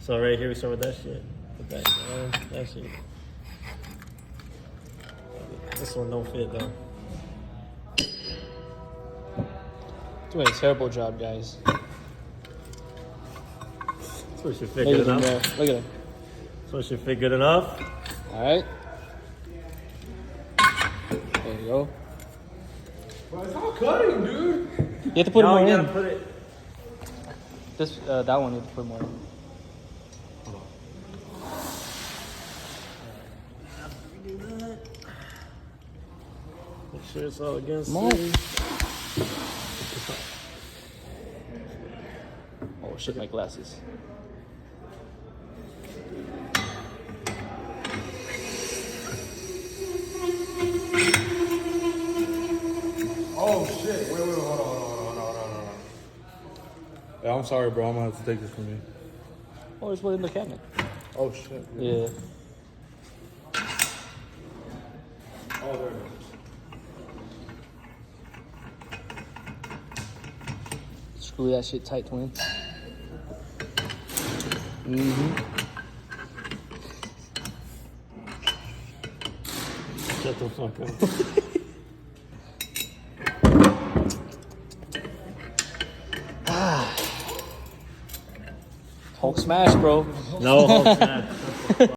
So right here we start with that shit. Put that down, that shit. This one don't fit though. Doing a terrible job, guys. So it should fit good enough. Look at him. So it should fit good enough. All right. There you go. Bro, it's not cutting, dude. You have to put more you in. gotta put it. This that one you have to put more in. Make sure it's all against Come on. me. Oh shit, my glasses. Oh shit! Wait, hold on. Yeah, I'm sorry, bro. I'm gonna have to take this from you. Oh, there's one in the cabinet. Oh shit. Yeah. Oh, there it is. Screw that shit tight, twin. Mm-hmm. Shut the fuck up. Hulk smash, bro. No, Hulk smash.